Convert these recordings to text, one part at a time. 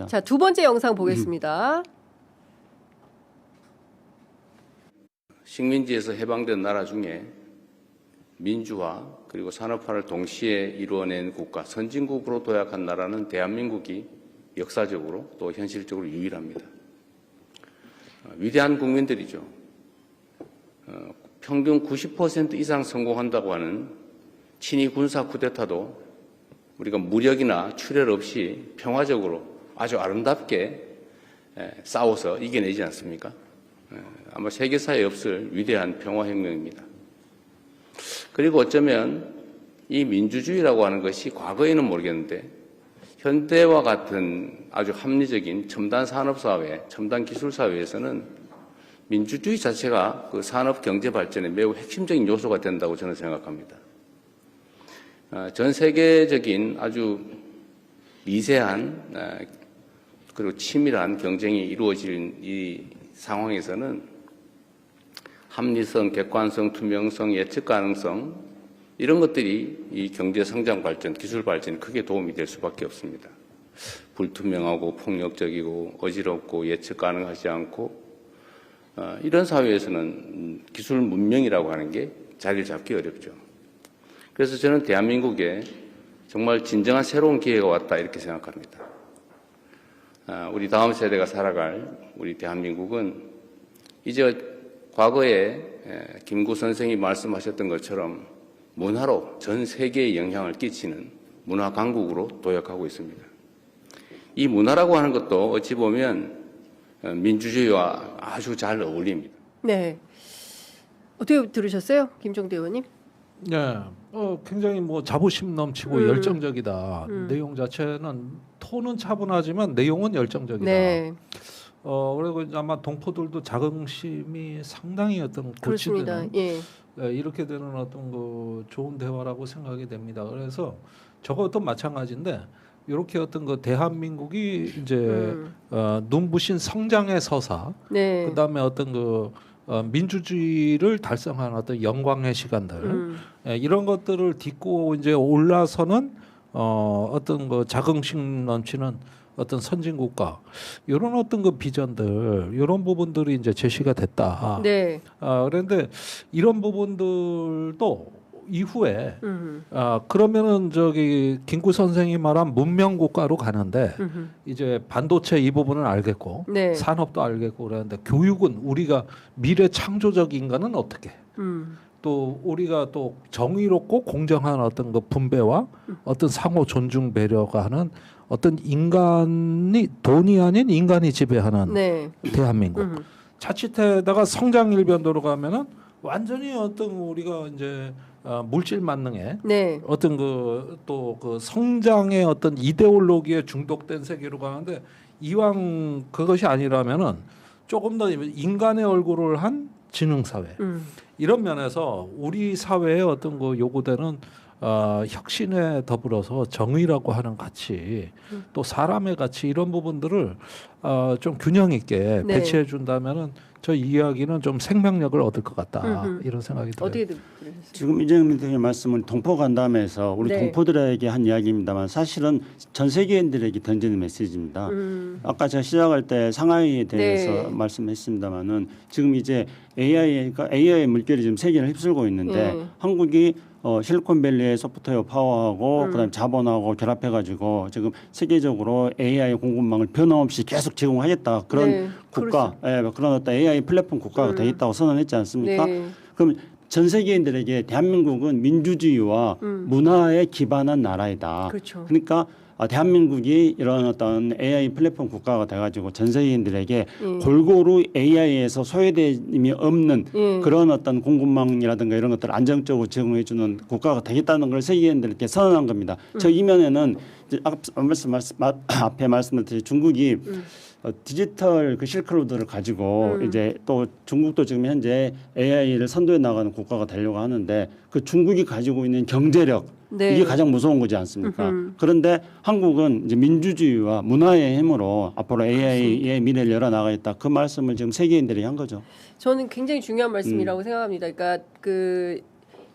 있습니다. 자, 두 번째 영상 보겠습니다. 식민지에서 해방된 나라 중에 민주화 그리고 산업화를 동시에 이루어낸 국가, 선진국으로 도약한 나라는 대한민국이 역사적으로 또 현실적으로 유일합니다. 위대한 국민들이죠. 평균 90% 이상 성공한다고 하는 친위 군사 쿠데타도 우리가 무력이나 출혈 없이 평화적으로 아주 아름답게 싸워서 이겨내지 않습니까? 아마 세계사에 없을 위대한 평화혁명입니다. 그리고 어쩌면 이 민주주의라고 하는 것이 과거에는 모르겠는데 현대와 같은 아주 합리적인 첨단 산업사회, 첨단 기술사회에서는 민주주의 자체가 그 산업 경제 발전에 매우 핵심적인 요소가 된다고 저는 생각합니다. 전 세계적인 아주 미세한 그리고 치밀한 경쟁이 이루어질 이 상황에서는 합리성, 객관성, 투명성, 예측 가능성 이런 것들이 이 경제 성장 발전, 기술 발전에 크게 도움이 될 수밖에 없습니다. 불투명하고 폭력적이고 어지럽고 예측 가능하지 않고 이런 사회에서는 기술 문명이라고 하는 게 자리를 잡기 어렵죠. 그래서 저는 대한민국에 정말 진정한 새로운 기회가 왔다 이렇게 생각합니다. 우리 다음 세대가 살아갈 우리 대한민국은 이제 과거에 김구 선생이 말씀하셨던 것처럼 문화로 전 세계에 영향을 끼치는 문화 강국으로 도약하고 있습니다. 이 문화라고 하는 것도 어찌 보면 민주주의와 아주 잘 어울립니다. 네. 어떻게 들으셨어요? 김종대 의원님? 네. 굉장히 뭐 자부심 넘치고 열정적이다. 내용 자체는 톤은 차분하지만 내용은 열정적이다. 네. 그리고 아마 동포들도 자긍심이 상당히 어떤 그렇습니다. 고치되는 예. 이렇게 되는 어떤 그 좋은 대화라고 생각이 됩니다. 그래서 저것도 마찬가지인데 이렇게 어떤 그 대한민국이 이제 눈부신 성장의 서사, 네. 그다음에 어떤 그 민주주의를 달성한 어떤 영광의 시간들 이런 것들을 딛고 이제 올라서는 어떤 그 자긍심 넘치는 어떤 선진국가 이런 어떤 그 비전들 이런 부분들이 이제 제시가 됐다. 네. 그런데 이런 부분들도 이후에 그러면은 저기 김구 선생이 말한 문명 국가로 가는데 이제 반도체 이 부분은 알겠고 네. 산업도 알겠고 그러는데 교육은 우리가 미래 창조적 인간은 어떻게? 또 우리가 또 정의롭고 공정한 어떤 그 분배와 어떤 상호 존중 배려가 하는 어떤 인간이 돈이 아닌 인간이 지배하는 네. 대한민국. 자칫하다가 성장 일변도로 가면은 완전히 어떤 우리가 이제 물질 만능에 네. 어떤 그 또 그 성장의 어떤 이데올로기에 중독된 세계로 가는데 이왕 그것이 아니라면은 조금 더 인간의 얼굴을 한 지능 사회. 이런 면에서 우리 사회의 어떤 그 요구되는 혁신에 더불어서 정의라고 하는 가치, 또 사람의 가치 이런 부분들을 좀 균형 있게 네. 배치해 준다면은 저 이야기는 좀 생명력을 얻을 것 같다 이런 생각이 들어요. 어떻게 들으셨어요? 지금 이재명 대표의 말씀은 동포 간담회에서 우리 네. 동포들에게 한 이야기입니다만 사실은 전 세계인들에게 던지는 메시지입니다. 아까 제가 시작할 때 상하이에 대해서 네. 말씀했습니다만은 지금 이제 AI의 물결이 지금 세계를 휩쓸고 있는데 네. 한국이 실리콘밸리의 소프트웨어 파워하고 그다음에 자본하고 결합해가지고 지금 세계적으로 AI 공급망을 변함없이 계속 제공하겠다 그런 네, 국가, 그런 어떤 AI 플랫폼 국가가 되겠다고 선언했지 않습니까? 네. 그럼 전 세계인들에게 대한민국은 민주주의와 문화에 기반한 나라이다. 그렇죠. 그러니까 대한민국이 이런 어떤 AI 플랫폼 국가가 돼가지고 전 세계인들에게 골고루 AI에서 소외됨이 없는 그런 어떤 공급망이라든가 이런 것들을 안정적으로 제공해주는 국가가 되겠다는 걸 세계인들에게 선언한 겁니다. 저 이면에는 이제 앞에 말씀드린 중국이 디지털 그 실크로드를 가지고 이제 또 중국도 지금 현재 AI를 선도해 나가는 국가가 되려고 하는데 그 중국이 가지고 있는 경제력 네. 이게 가장 무서운 거지 않습니까? 그런데 한국은 이제 민주주의와 문화의 힘으로 앞으로 AI의 미래를 열어나가겠다. 그 말씀을 지금 세계인들이 한 거죠. 저는 굉장히 중요한 말씀이라고 생각합니다. 그러니까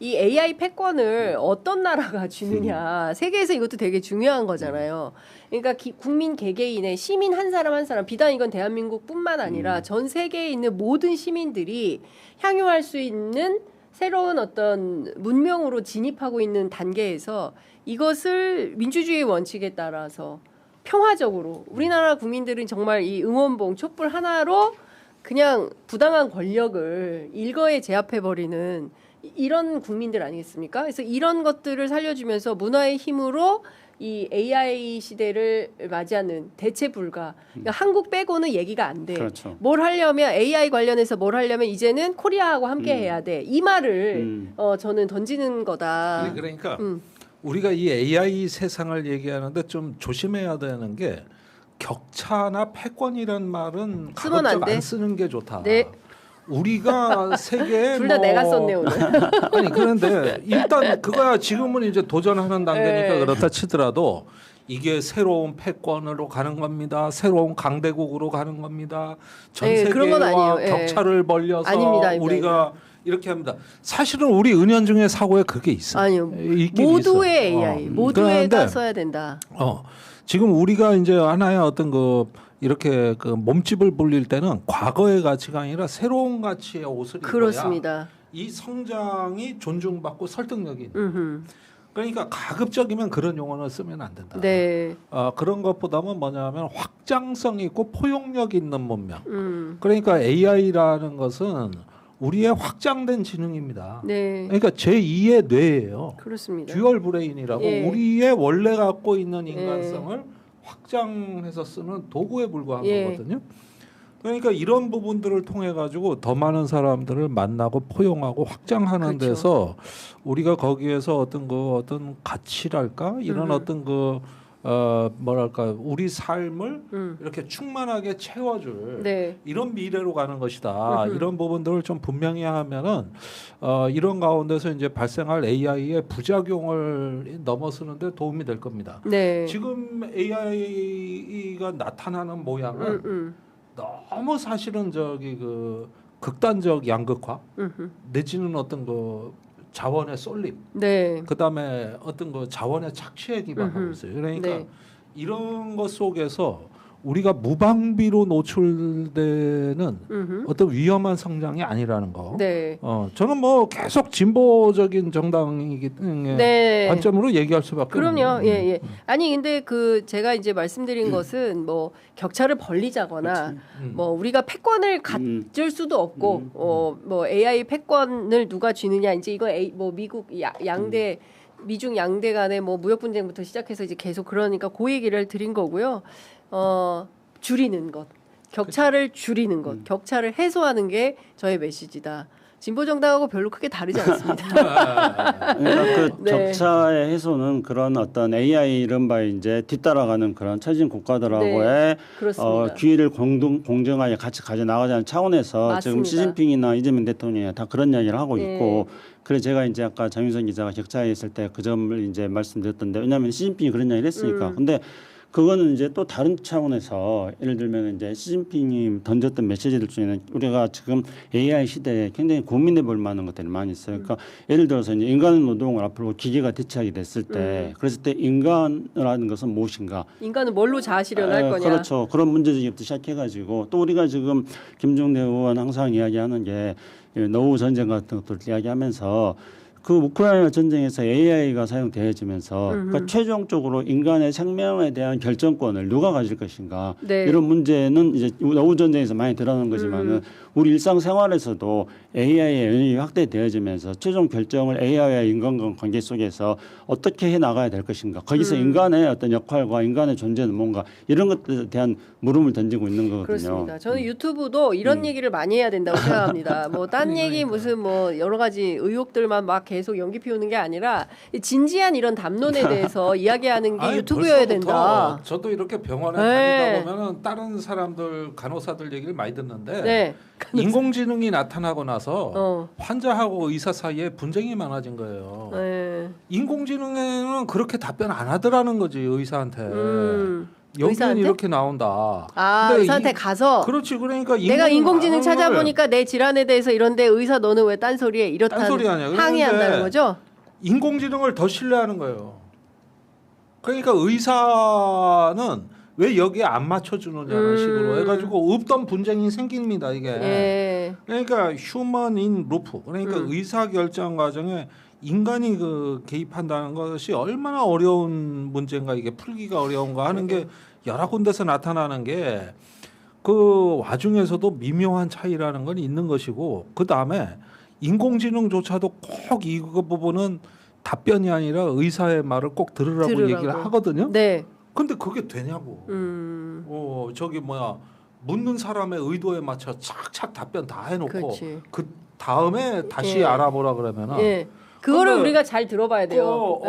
이 AI 패권을 어떤 나라가 주느냐 세계에서 이것도 되게 중요한 거잖아요. 그러니까 국민 개개인의 시민 한 사람 한 사람 비단 이건 대한민국뿐만 아니라 전 세계에 있는 모든 시민들이 향유할 수 있는 새로운 어떤 문명으로 진입하고 있는 단계에서 이것을 민주주의 원칙에 따라서 평화적으로 우리나라 국민들은 정말 이 응원봉 촛불 하나로 그냥 부당한 권력을 일거에 제압해버리는 이런 국민들 아니겠습니까? 그래서 이런 것들을 살려주면서 문화의 힘으로 이 AI 시대를 맞이하는 대체 불가. 그러니까 한국 빼고는 얘기가 안 돼. 그렇죠. 뭘 하려면 AI 관련해서 뭘 하려면 이제는 코리아하고 함께 해야 돼. 이 말을 저는 던지는 거다. 그러니까 우리가 이 AI 세상을 얘기하는데 좀 조심해야 되는 게 격차나 패권이란 말은 쓰면 안 가급적 돼. 안 쓰는 게 좋다. 네. 우리가 세계에 둘 다 내가 썼네 오늘. 아니 그런데 일단 그거야 지금은 이제 도전하는 단계니까 네. 그렇다 치더라도 이게 새로운 패권으로 가는 겁니다. 새로운 강대국으로 가는 겁니다. 전 네, 그런 건 세계와 아니에요. 격차를 벌려서 아닙니다. 우리가 이렇게 합니다. 사실은 우리 은연중에 사고에 그게 있어. 아니요. 있긴 모두의 있어. AI, 모두에다 그런데 써야 된다. 지금 우리가 이제 하나의 어떤 그 이렇게 그 몸집을 불릴 때는 과거의 가치가 아니라 새로운 가치의 옷을 입어야 그렇습니다. 이 성장이 존중받고 설득력이 있는. 음흠. 그러니까 가급적이면 그런 용어는 쓰면 안 된다. 네. 그런 것보다는 뭐냐면 확장성 있고 포용력 있는 문명. 그러니까 AI라는 것은 우리의 확장된 지능입니다. 네. 그러니까 제2의 뇌예요. 그렇습니다. 듀얼 브레인이라고 예. 우리의 원래 갖고 있는 인간성을 확장해서 쓰는 도구에 불과한 예. 거거든요. 그러니까 이런 부분들을 통해 가지고 더 많은 사람들을 만나고 포용하고 확장하는 그렇죠. 데서 우리가 거기에서 어떤 가치랄까 이런 어떤 그 뭐랄까 우리 삶을 이렇게 충만하게 채워줄 네. 이런 미래로 가는 것이다. 이런 부분들을 좀 분명히 하면은 이런 가운데서 이제 발생할 AI의 부작용을 넘어서는데 도움이 될 겁니다. 네. 지금 AI가 나타나는 모양은 너무 사실은 저기 그 극단적 양극화 내지는 어떤 그 자원의 쏠림, 네. 그다음에 어떤 그 자원의 착취에 기반하고 있어요. 그러니까 네. 이런 것 속에서 우리가 무방비로 노출되는 어떤 위험한 성장이 아니라는 거. 네. 저는 뭐 계속 진보적인 정당이기 때문에 네. 관점으로 얘기할 수밖에 그럼요. 없는. 예, 예. 아니 근데 그 제가 이제 말씀드린 것은 뭐 격차를 벌리자거나 뭐 우리가 패권을 가질 수도 없고 뭐 AI 패권을 누가 쥐느냐 이제 이거 뭐 미국 양대 미중 양대 간의 뭐 무역 분쟁부터 시작해서 이제 계속 그러니까 그 얘기를 드린 거고요. 줄이는 것, 격차를 줄이는 것, 격차를 해소하는 게 저의 메시지다. 진보 정당하고 별로 크게 다르지 않습니다. 그러니까 그 네. 격차의 해소는 그런 어떤 AI 이른바 이제 뒤따라가는 그런 처진 국가들하고의 그렇습니다. 기회를 공정하게 같이 가져 나가자는 차원에서 맞습니다. 지금 시진핑이나 이재명 대통령이 다 그런 이야기를 하고 예. 있고. 그래서 제가 이제 아까 장윤선 기자가 격차에 있을 때 그 점을 이제 말씀드렸던데 왜냐하면 시진핑이 그런 이야기를 했으니까. 근데 그거는 이제 또 다른 차원에서 예를 들면 이제 시진핑이 던졌던 메시지들 중에는 우리가 지금 AI 시대에 굉장히 고민해 볼 만한 것들이 많이 있어요. 그러니까 예를 들어서 이제 인간 노동을 앞으로 기계가 대체하게 됐을 때 그랬을 때 인간이라는 것은 무엇인가? 인간은 뭘로 자아실현할 거냐? 그렇죠. 그런 문제제기부터 시작해가지고 또 우리가 지금 김종대 의원 항상 이야기하는 게 노후 전쟁 같은 것들 이야기하면서 그 우크라이나 전쟁에서 AI가 사용되어지면서 그러니까 최종적으로 인간의 생명에 대한 결정권을 누가 가질 것인가 네. 이런 문제는 이제 노후 전쟁에서 많이 드러난 거지만은 우리 일상생활에서도 AI의 영역이 확대되어지면서 최종 결정을 AI와 인간과 관계 속에서 어떻게 해 나가야 될 것인가 거기서 인간의 어떤 역할과 인간의 존재는 뭔가 이런 것들에 대한 물음을 던지고 있는 거거든요. 그렇습니다. 저는 유튜브도 이런 얘기를 많이 해야 된다고 생각합니다. 뭐 딴 얘기 무슨 뭐 여러 가지 의혹들만 막 계속 연기 피우는 게 아니라 진지한 이런 담론에 대해서 이야기하는 게 아니, 유튜브여야 벌써부터 된다. 저도 이렇게 병원에 네. 다니다 보면은 다른 사람들 간호사들 얘기를 많이 듣는데 네. 인공지능이 나타나고 나서 어. 환자하고 의사 사이에 분쟁이 많아진 거예요. 네. 인공지능에는 그렇게 답변 안 하더라는 거지 의사한테. 여기는 의사한테? 이렇게 나온다. 아, 근데 의사한테 가서 그렇지 그러니까 내가 인공지능 찾아보니까 내 질환에 대해서 이런데 의사 너는 왜 딴소리해? 이렇다는 딴소리 아니야. 항의한다는 그런데 거죠? 인공지능을 더 신뢰하는 거예요. 그러니까 의사는 왜 여기에 안 맞춰주느냐는 식으로 해가지고 없던 분쟁이 생깁니다 이게. 예. 그러니까 휴먼 인 루프 그러니까 의사 결정 과정에 인간이 그 개입한다는 것이 얼마나 어려운 문제인가 이게 풀기가 어려운가 하는 게 여러 군데서 나타나는 게 그 와중에서도 미묘한 차이라는 건 있는 것이고 그 다음에 인공지능조차도 꼭 이 부분은 답변이 아니라 의사의 말을 꼭 들으라고 얘기를 하거든요. 네. 근데 그게 되냐고. 저기 뭐야 묻는 사람의 의도에 맞춰 착착 답변 다 해놓고 그렇지. 그 다음에 다시 예. 알아보라 그러면은. 예. 그거를 근데 우리가 잘 들어봐야 돼요.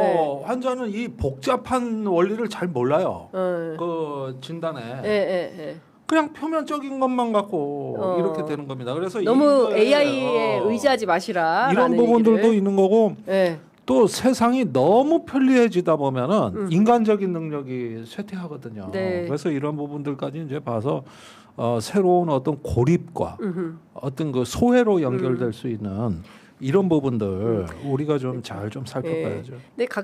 환자는 이 복잡한 원리를 잘 몰라요. 예. 그 진단에 예. 그냥 표면적인 것만 갖고 이렇게 되는 겁니다. 그래서 너무 이거에, AI에 의지하지 마시라. 이런 부분들도 있는 거고 예. 또 세상이 너무 편리해지다 보면은 인간적인 능력이 쇠퇴하거든요. 네. 그래서 이런 부분들까지 이제 봐서 새로운 어떤 고립과 어떤 그 소외로 연결될 수 있는 이런 부분들 우리가 좀 잘 좀 살펴봐야죠. 근데